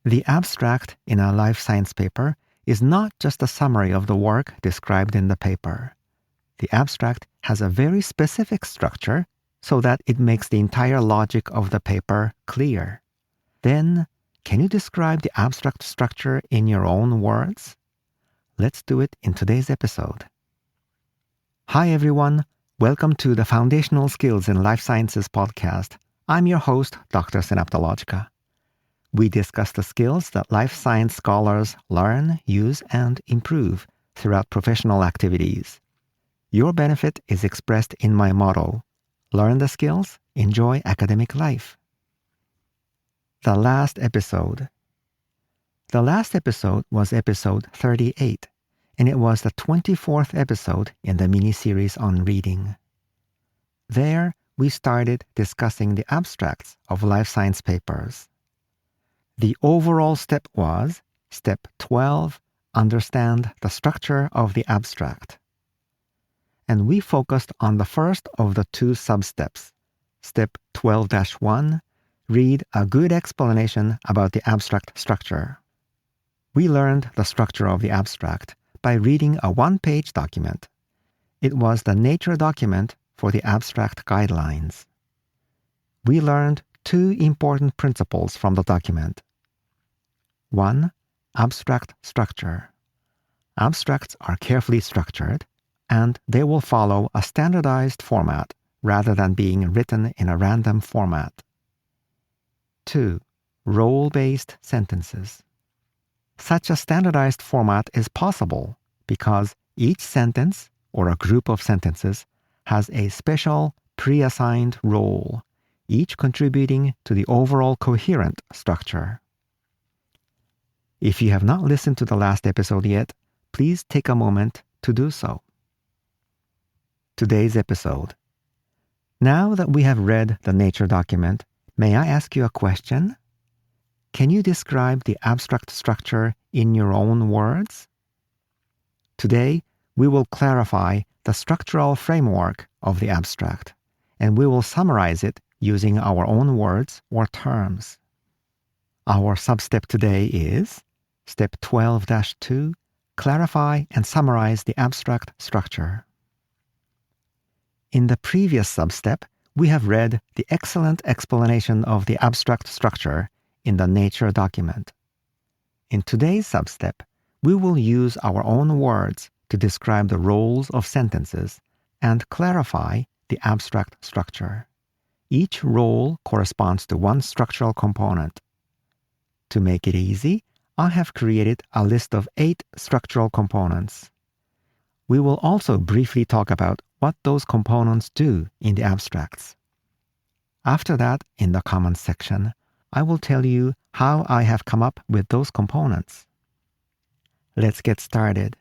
The abstract in a life science paper is not just a summary of the work described in the paper. The abstract has a very specific structure so that it makes the entire logic of the paper clear. Then, can you describe the abstract structure in your own words? Let's do it in today's episode. Hi everyone, welcome to the Foundational Skills in Life Sciences podcast. I'm your host, Dr. Synaptologica. We discuss the skills that life science scholars learn, use, and improve throughout professional activities. Your benefit is expressed in my motto, learn the skills, enjoy academic life. The last episode. The last episode was episode 38, and it was the 24th episode in the mini-series on reading. There, we started discussing the abstracts of life science papers. The overall step was, step 12, understand the structure of the abstract. And we focused on the first of the two sub-steps. Step 12-1, read a good explanation about the abstract structure. We learned the structure of the abstract by reading a one-page document. It was the Nature document for the abstract guidelines. We learned two important principles from the document. 1. Abstract structure. Abstracts are carefully structured, and they will follow a standardized format rather than being written in a random format. 2. Role-based sentences. Such a standardized format is possible because each sentence, or a group of sentences, has a special pre-assigned role, each contributing to the overall coherent structure. If you have not listened to the last episode yet, please take a moment to do so. Today's episode. Now that we have read the Nature document, may I ask you a question? Can you describe the abstract structure in your own words? Today, we will clarify the structural framework of the abstract, and we will summarize it using our own words or terms. Our sub-step today is Step 12-2, clarify and summarize the abstract structure. In the previous sub-step, we have read the excellent explanation of the abstract structure in the Nature document. In today's sub-step, we will use our own words to describe the roles of sentences and clarify the abstract structure. Each role corresponds to one structural component. To make it easy, I have created a list of 8 structural components. We will also briefly talk about what those components do in the abstracts. After that, in the comments section, I will tell you how I have come up with those components. Let's get started.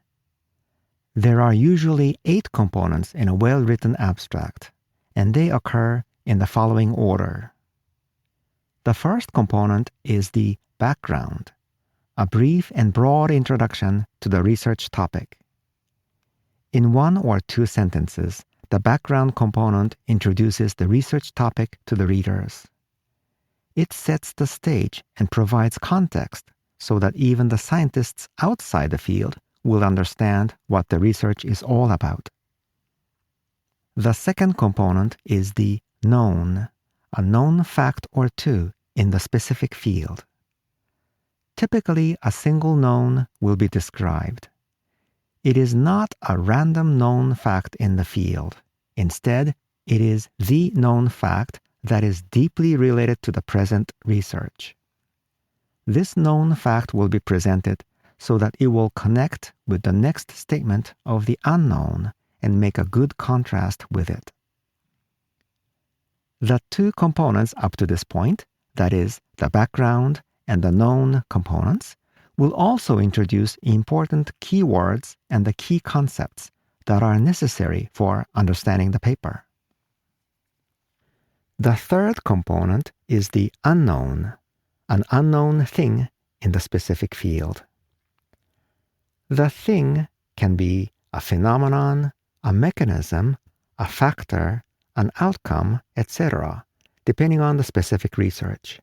There are usually 8 components in a well-written abstract, and they occur in the following order. The first component is the background, a brief and broad introduction to the research topic. In 1 or 2 sentences, the background component introduces the research topic to the readers. It sets the stage and provides context so that even the scientists outside the field will understand what the research is all about. The second component is the known, a known fact or two in the specific field. Typically, a single known will be described. It is not a random known fact in the field. Instead, it is the known fact that is deeply related to the present research. This known fact will be presented so that it will connect with the next statement of the unknown and make a good contrast with it. The 2 components up to this point, that is, the background and the known components, will also introduce important keywords and the key concepts that are necessary for understanding the paper. The third component is the unknown, an unknown thing in the specific field. The thing can be a phenomenon, a mechanism, a factor, an outcome, etc., depending on the specific research.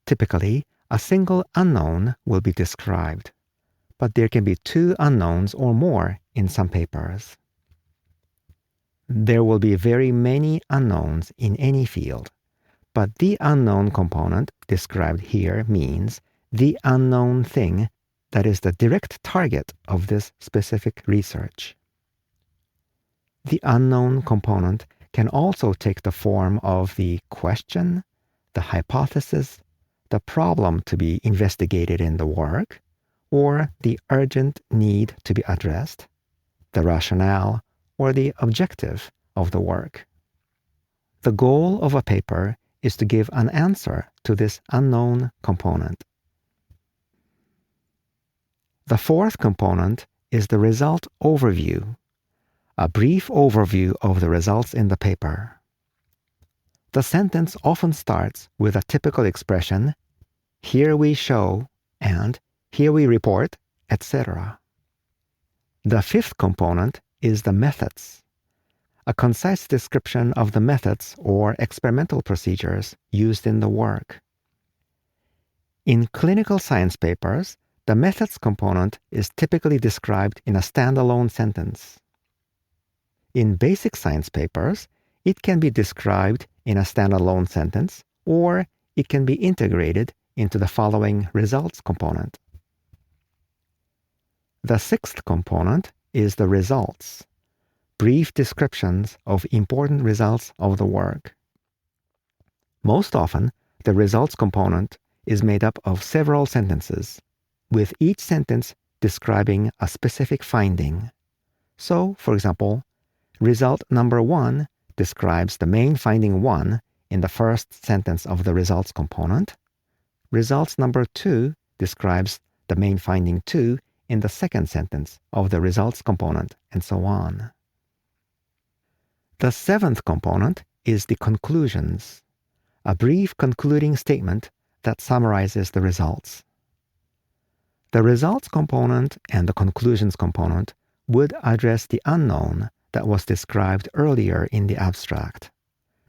Typically, a single unknown will be described, but there can be two unknowns or more in some papers. There will be very many unknowns in any field, but the unknown component described here means the unknown thing that is the direct target of this specific research. The unknown component can also take the form of the question, the hypothesis, the problem to be investigated in the work, or the urgent need to be addressed, the rationale, or the objective of the work. The goal of a paper is to give an answer to this unknown component. The fourth component is the result overview, a brief overview of the results in the paper. The sentence often starts with a typical expression, "Here we show," and "Here we report," etc. The fifth component is the methods, a concise description of the methods or experimental procedures used in the work. In clinical science papers, the methods component is typically described in a standalone sentence. In basic science papers, it can be described in a standalone sentence, or it can be integrated into the following results component. The sixth component is the results, brief descriptions of important results of the work. Most often, the results component is made up of several sentences, with each sentence describing a specific finding. So, for example, result number 1 describes the main finding 1 in the first sentence of the results component. Results number 2 describes the main finding 2 in the second sentence of the results component, and so on. The seventh component is the conclusions, a brief concluding statement that summarizes the results. The results component and the conclusions component would address the unknown that was described earlier in the abstract.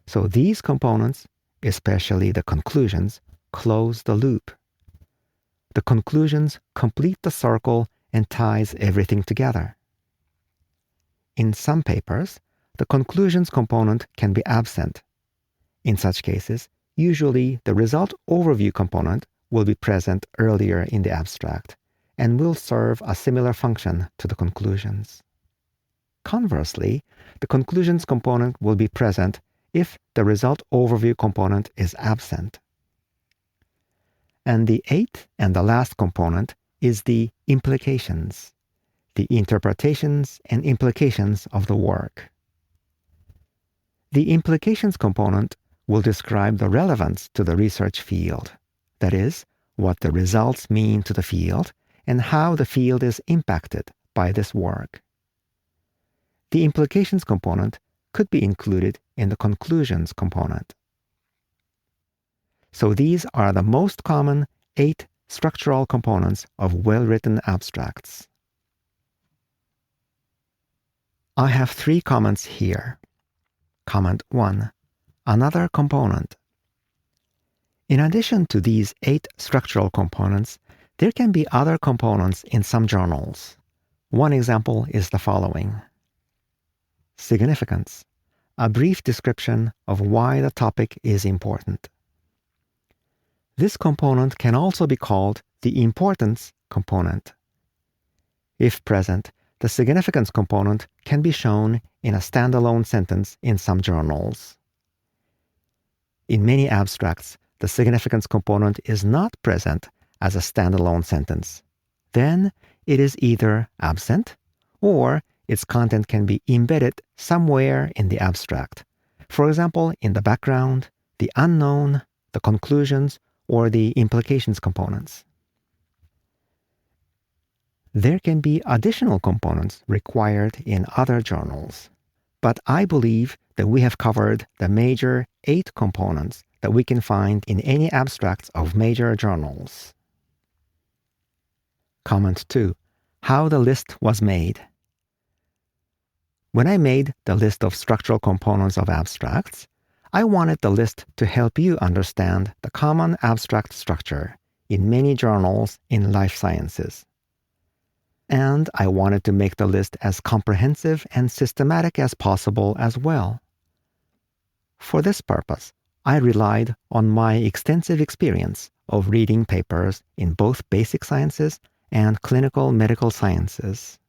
So these components, especially the conclusions, close the loop. The conclusions complete the circle and ties everything together. In some papers, the conclusions component can be absent. In such cases, usually the result overview component will be present earlier in the abstract and will serve a similar function to the conclusions. Conversely, the conclusions component will be present if the result overview component is absent. And the eighth and the last component is the implications, the interpretations and implications of the work. The implications component will describe the relevance to the research field, that is, what the results mean to the field and how the field is impacted by this work. The implications component could be included in the conclusions component. So these are the most common 8 structural components of well-written abstracts. I have 3 comments here. Comment 1. Another component. In addition to these 8 structural components, there can be other components in some journals. One example is the following. Significance, a brief description of why the topic is important. This component can also be called the importance component. If present, the significance component can be shown in a standalone sentence in some journals. In many abstracts, the significance component is not present as a standalone sentence. Then it is either absent or its content can be embedded somewhere in the abstract. For example, in the background, the unknown, the conclusions, or the implications components. There can be additional components required in other journals, but I believe that we have covered the major 8 components that we can find in any abstracts of major journals. Comment 2. How the list was made. When I made the list of structural components of abstracts, I wanted the list to help you understand the common abstract structure, in many journals in life sciences. And I wanted to make the list as comprehensive and systematic as possible as well. For this purpose, I relied on my extensive experience of reading papers in both basic sciences and clinical medical sciences.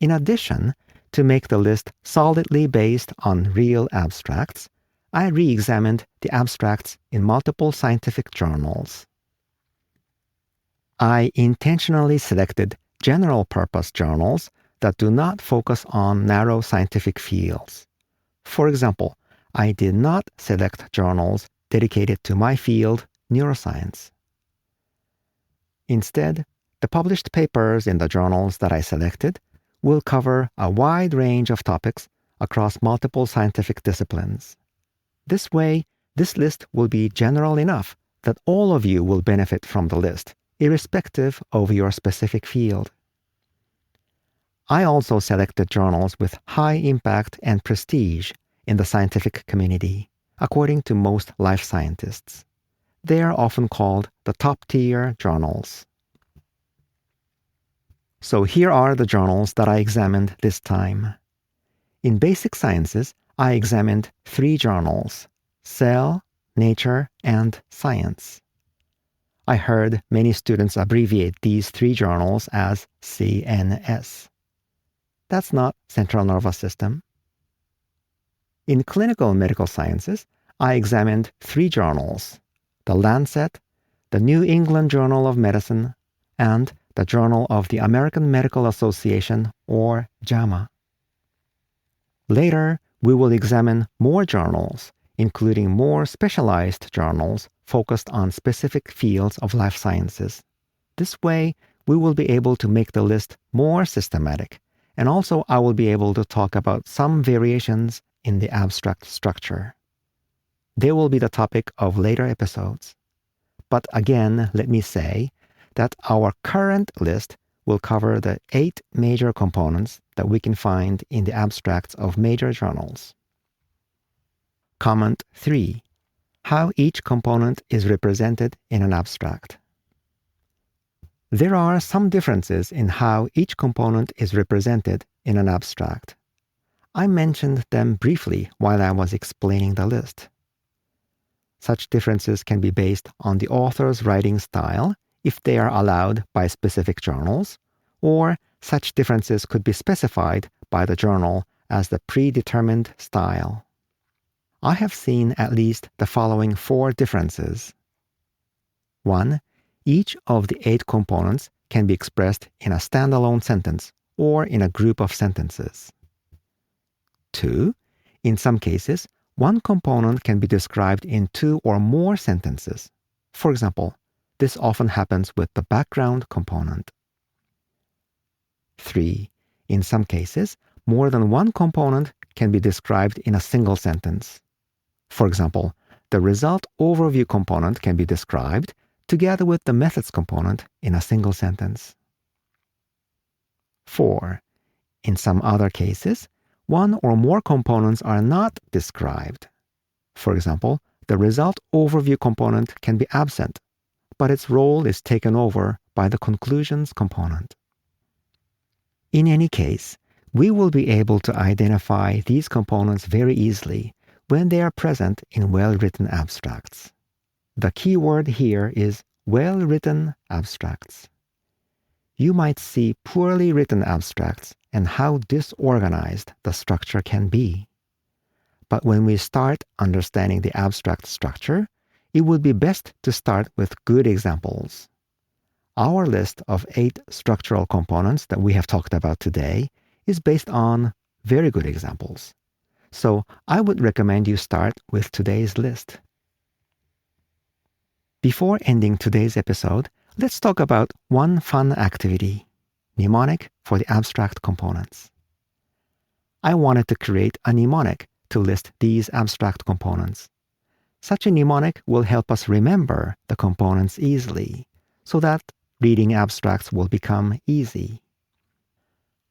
In addition, to make the list solidly based on real abstracts, I re-examined the abstracts in multiple scientific journals. I intentionally selected general-purpose journals that do not focus on narrow scientific fields. For example, I did not select journals dedicated to my field, neuroscience. Instead, the published papers in the journals that I selected will cover a wide range of topics across multiple scientific disciplines. This way, this list will be general enough that all of you will benefit from the list, irrespective of your specific field. I also selected journals with high impact and prestige in the scientific community, according to most life scientists. They are often called the top-tier journals. So here are the journals that I examined this time. In basic sciences, I examined 3 journals: Cell, Nature, and Science. I heard many students abbreviate these 3 journals as CNS. That's not central nervous system. In clinical medical sciences, I examined 3 journals: The Lancet, the New England Journal of Medicine, and the Journal of the American Medical Association, or JAMA. Later, we will examine more journals, including more specialized journals focused on specific fields of life sciences. This way, we will be able to make the list more systematic, and also I will be able to talk about some variations in the abstract structure. They will be the topic of later episodes. But again, let me say that our current list will cover the 8 major components that we can find in the abstracts of major journals. Comment 3. How each component is represented in an abstract. There are some differences in how each component is represented in an abstract. I mentioned them briefly while I was explaining the list. Such differences can be based on the author's writing style, if they are allowed by specific journals, or such differences could be specified by the journal as the predetermined style. I have seen at least the following 4 differences. 1. Each of the 8 components can be expressed in a standalone sentence or in a group of sentences. 2. In some cases, one component can be described in 2 or more sentences. For example, this often happens with the background component. 3. In some cases, more than one component can be described in a single sentence. For example, the result overview component can be described together with the methods component in a single sentence. 4. In some other cases, one or more components are not described. For example, the result overview component can be absent, but its role is taken over by the conclusions component. In any case, we will be able to identify these components very easily when they are present in well-written abstracts. The key word here is well-written abstracts. You might see poorly written abstracts and how disorganized the structure can be. But when we start understanding the abstract structure, it would be best to start with good examples. Our list of 8 structural components that we have talked about today is based on very good examples. So I would recommend you start with today's list. Before ending today's episode, let's talk about one fun activity, mnemonic for the abstract components. I wanted to create a mnemonic to list these abstract components. Such a mnemonic will help us remember the components easily, so that reading abstracts will become easy.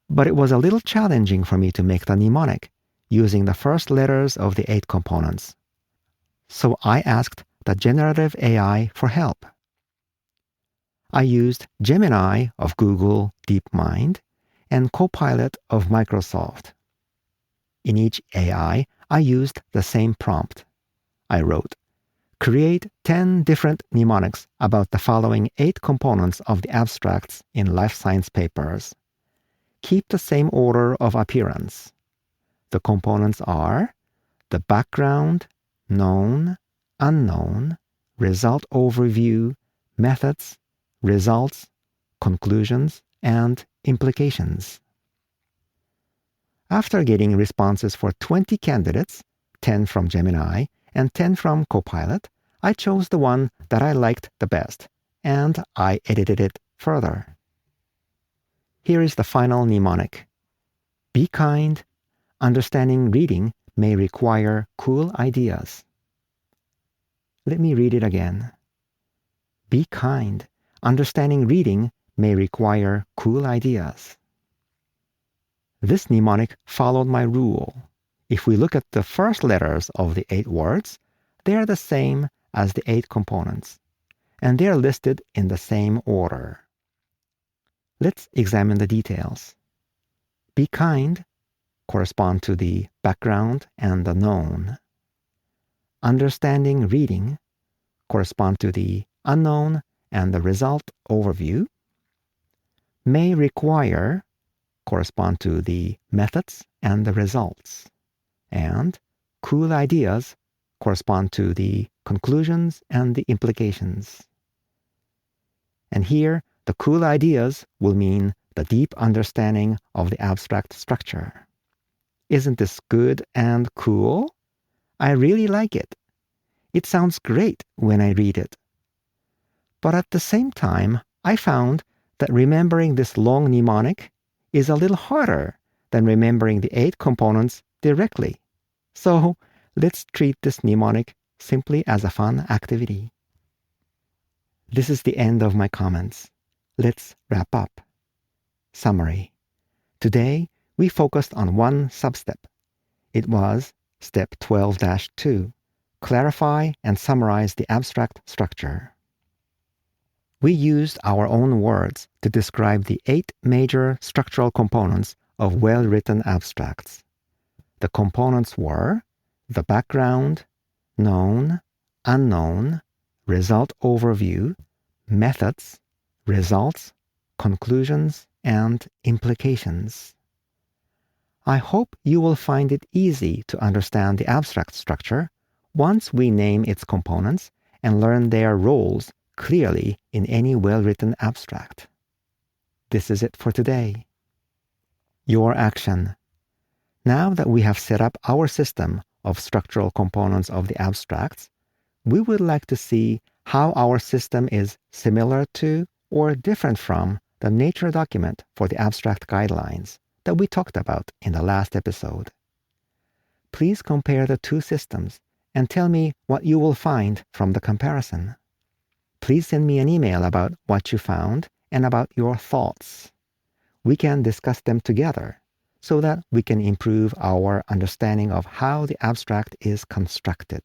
But it was a little challenging for me to make the mnemonic using the first letters of the 8 components. So I asked the generative AI for help. I used Gemini of Google DeepMind and Copilot of Microsoft. In each AI, I used the same prompt. I wrote, create 10 different mnemonics about the following 8 components of the abstracts in life science papers. Keep the same order of appearance. The components are the background, known, unknown, result overview, methods, results, conclusions, and implications. After getting responses for 20 candidates, 10 from Gemini and 10 from Copilot, I chose the one that I liked the best, and I edited it further. Here is the final mnemonic. Be kind. Understanding reading may require cool ideas. Let me read it again. Be kind. Understanding reading may require cool ideas. This mnemonic followed my rule. If we look at the first letters of the 8 words, they are the same as the 8 components, and they are listed in the same order. Let's examine the details. Be kind correspond to the background and the known. Understanding reading correspond to the unknown and the result overview. May require correspond to the methods and the results. And cool ideas correspond to the conclusions and the implications. And here, the cool ideas will mean the deep understanding of the abstract structure. Isn't this good and cool? I really like it. It sounds great when I read it. But at the same time, I found that remembering this long mnemonic is a little harder than remembering the 8 components directly. So let's treat this mnemonic simply as a fun activity. This is the end of my comments. Let's wrap up. Summary. Today, we focused on one substep. It was Step 12-2, clarify and summarize the abstract structure. We used our own words to describe the 8 major structural components of well-written abstracts. The components were the background, known, unknown, result overview, methods, results, conclusions, and implications. I hope you will find it easy to understand the abstract structure once we name its components and learn their roles clearly in any well-written abstract. This is it for today. Your action. Now that we have set up our system of structural components of the abstracts, we would like to see how our system is similar to or different from the nature document for the abstract guidelines that we talked about in the last episode. Please compare the 2 systems and tell me what you will find from the comparison. Please send me an email about what you found and about your thoughts. We can discuss them together so that we can improve our understanding of how the abstract is constructed.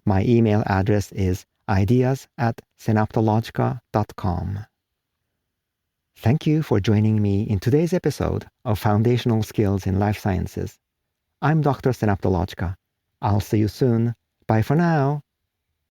My email address is ideas@synaptologica.com. Thank you for joining me in today's episode of Foundational Skills in Life Sciences. I'm Dr. Synaptologica. I'll see you soon. Bye for now.